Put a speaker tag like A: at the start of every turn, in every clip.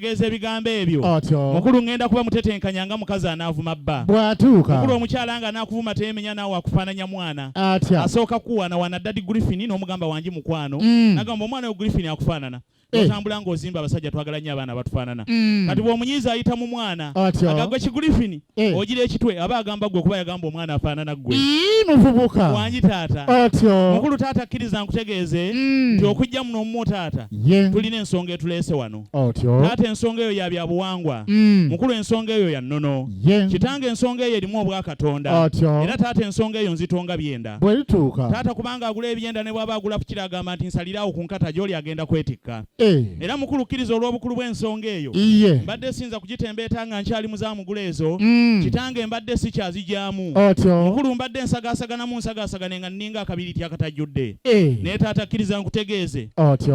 A: Geze ebigambo ebyo. Mukulu ngenda kuba mutetenkanya nga mukazi anaavuma bba.
B: Bwatuuka.
A: Mukulu omukyala nga anaakuvuma teemenya naawe akufaananya mwana. Asooka kuwana wana Daddy Griffin n'omugamba wangi mukwano. Nagamba omwana we Griffin akufaanana. Otambula ng'ozimba abasajja twagala nnyo abaana batufaanana. Kati bw'omunyiiza ayita mu mwana. Agagwe Kigriffin. Ogira ekitwe aba agamba gwe kuba yagamba omwana afaanana ggwe.
B: Muvubuka.
A: Wangi taata. Mukulu taata akkiriza nkutegeeze nti okujja muno omumwo taata. Tulina ensonga etuleese wano. Taata ensonga eyo ya byabuwangwa. Mukulu ensonga eyo ya nnono. Kitange ensonga eyo erimu obwakatonda. Era taata ensonga eyo nzitonga byenda. Taata kubanga agula ebyenda ne bw'aba agula ku kiragamba nti nsaliraawo ku nkata gy'oli agenda kwetikka. Era mukulu kkiriza olw'obukulu bw'ensonga eyo. Mbadde sinza kugitembeeta nga nkyali muzaamugula ezo. Kitange mbadde sikyazigyamu. Mukulu mbadde nsagaasaganamu nsagaasagane nga nninga akabiriiti akatajjudde. Naye taata kkiriza nkutegeeze.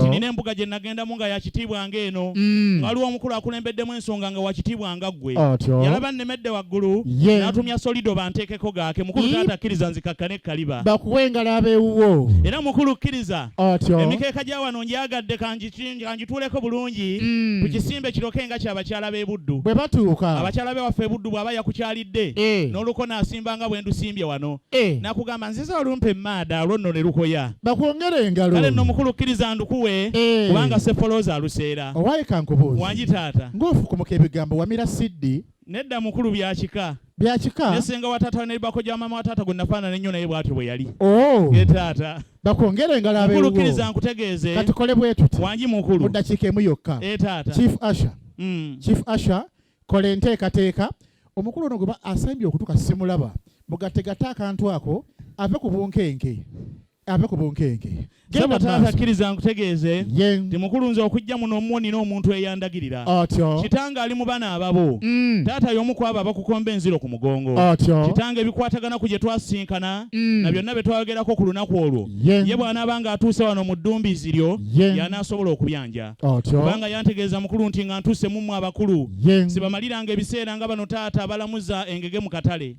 A: Nina embuga gye nagendamu nga yakitiibwa ng'eno. Waliwo omukulu akulembeddemu ensonga nga wakitiibwa nga ggwe. Yalaba nnemedde waggulu. N'atumya solido banteekeko gaake. Mukulu taata kkiriza nzikakkane ekkaliba.
B: Bakuwengala abeewuwo.
A: Era mukulu kkiriza. Emikeeka gya wano njyagadde kanjituuleko bulungi. Ku kisimbe kiroke nga ky'abakyala b'e Buddu.
B: Bwe batuuka.
A: Abakyala be waffe e Buddu bw'aba yakukyalidde. N'oluko n'asimbanga bwe ndusimbye wano. Nakugamba nziza olumpa emmaada olwo nno ne lukoya.
B: Bakwongere engalo.
A: Kale nno mukulu kkiriza ndukuwe. Kubanga seffolooza aluseera.
B: Owaaye kankubuuza.
A: Wangi taata.
B: Ng'ofukumuka ebigambo wamira siddi.
A: Nedda mukulu byakika.
B: Byakika.
A: Ne senga wa taata ne bako gya mama wa taata gwe nafaanana ennyo naye bw'atyo bwe yali. Taata.
B: Bakwongere engalo abeewuwo.
A: Mukulu kkiriza nkutegeeze.
B: Katukole bwe tuti.
A: Wangi mukulu.
B: Mu ddakiika emu yokka.
A: Taata.
B: Chief Asha kola enteekateeka. Omukulu ono gwe asambye okutuuka simulaba. Mugategate akantu ako ave ku bunkenke.
A: Genda taata kkiriza nkutegeeze nti mukulu nze okujja muno omwo nina omuntu eyandagirira. Kitange ali mu bana ababo. Taata y'omu ku abo abakukomba enziro ku mugongo. Kitange ebikwatagana ku gye twasinkana na byonna bye twayogerako ku lunaku olwo. Ye bw'anaaba nga atuuse wano mu ddumbiizi lyo y'anaasobola okubyanja. Kubanga yantegeeza mukulu nti nga ntuuse mu mmwe abakulu. Sibamaliranga ebiseera nga bano taata abalamuza engege mu katale.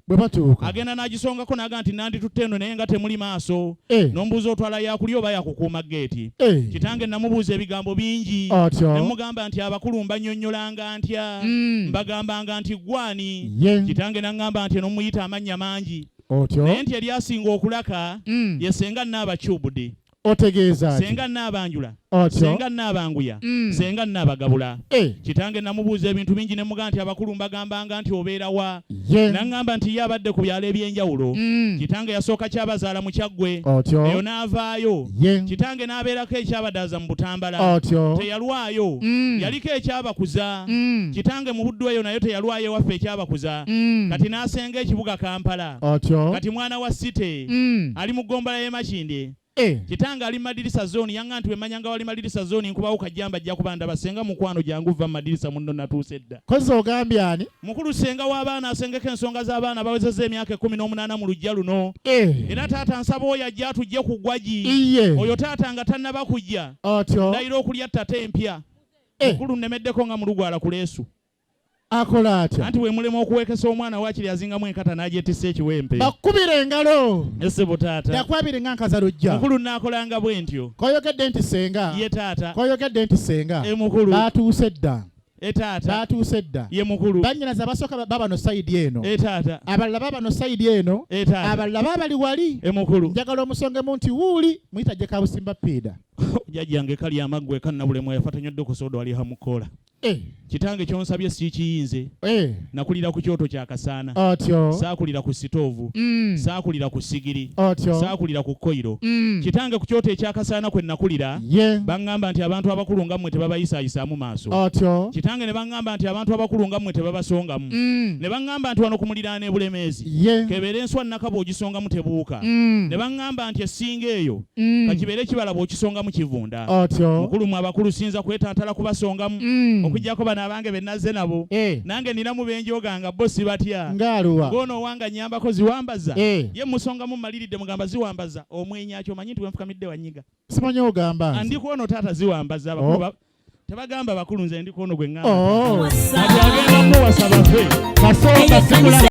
A: Agenda n'agisongako n'agamba nti nanditutte eno naye nga temuli maaso. Nombuuza otwala yakulya oba yakukuuma geeti. Kitange namubuuza ebigambo bingi. Ne mugamba nti abakulu mbanyonnyolanga ntya. Mbagambanga nti gwani. Kitange n'aŋŋamba nti nomuyita amannya mangi. Naye nti yali asinga okulaka ye Senga Nnaabacubudi.
B: Otegeeza
A: Senga Nnaabanjula. Senga Nnaabanguya. Senga Nnaabagabula. Kitange namubuuza ebintu bingi ne mugamba nti abakulu mbagambanga nti obeera wa. N'aŋŋamba nti ye abadde ku byalo eby'enjawulo. Kitange yasooka kyabazaala mu Kyaggwe. Eyo n'avaayo. Kitange n'abeerako ekyabadaaza mu Butambala. Teyalwayo. Yaliko ekyabakuza. Kitange mu Buddu eyo nayo teyalwayo ewaffe ekyabakuza. Kati n'asenga ekibuga Kampala. Kati mwana wa Site ali mu ggombala y'e Makindye. Kitange ali madirisa zone yanga nti wemanyanga wali madirisa zone nkubawo kajjamba ajja kubanda basenga mukwano jangu va madirisa munno natuuse dda.
B: Kozo ogambye ani?
A: Mukulu senga w'abaana asengeka ensonga z'abaana bawezezza emyaka 18 mu lujja luno. Era taata nsaba oyo ajja atujje ku ggwaji. Oyo taata nga tannaba kujja. Ndayira okulya ttata empya. Mukulu nnemeddeko nga mulugwala ku leesu.
B: Akola atya?
A: Anti we mulema okuwekesa omwana waakiri azingamu enkata n'agyetissa ekiwempe.
B: Bakubire engalo.
A: Ese taata.
B: Yakwabire nga nkazalujja.
A: Mukulu n'akolanga bwe ntyo.
B: Koyogedde nti Senga.
A: Ye taata.
B: Koyogedde nti Senga.
A: Mukulu.
B: Batuuse dda.
A: Taata.
B: Batuuse dda.
A: Ye mukulu.
B: Bannyinaza basooka baba no sayidi eno.
A: Taata.
B: Abalala baba no sayidi eno. Abalala babali wali.
A: Mukulu.
B: Njagala omusongemu nti wuuli muyita gye kabusimba piida.
A: Jjajjange kali amaggwe kanna bulemu yafatanyodde ku sodo ali hamukola. Kitange kyonsabye sikiyinze. Nakulira ku kyoto kya Kasaana. Saakulira ku sitoovu. Saakulira ku sigiri. Saakulira ku koiro. Kitange ku kyoto ekya Kasaana kwe nakulira. Baŋŋamba nti abantu abakulu nga mmwe tebabayisaayisaamu maaso. Kitange ne baŋŋamba nti abantu abakulu nga mmwe tebabasongamu. Ne baŋŋamba nti wano ku muliraano e Bulemeezi. Kebeere enswa Nakabo ogisongamu tebuuka. Ne baŋŋamba nti essinga eyo kakibeere kibala bw'okisongamu kivunda. Mukulu mu abakulu sinza kwetantala kubasongamu. Okujjako bano abange be nazze nabo. Nange ninamu benjoganga bossi batya. Gono wanga nyambako ziwambaza. Ye musongamu maliridde mugamba ziwambaza. Omwenyakyo omanyi nti wenfukamidde wanyiga.
B: Simanyi ogamba.
A: Andi kuono taata ziwambaza abakulu. Tebagamba bakulu nze ndi kuono gwe ngamba. Agenda muwasa bafe. Kasonga simula.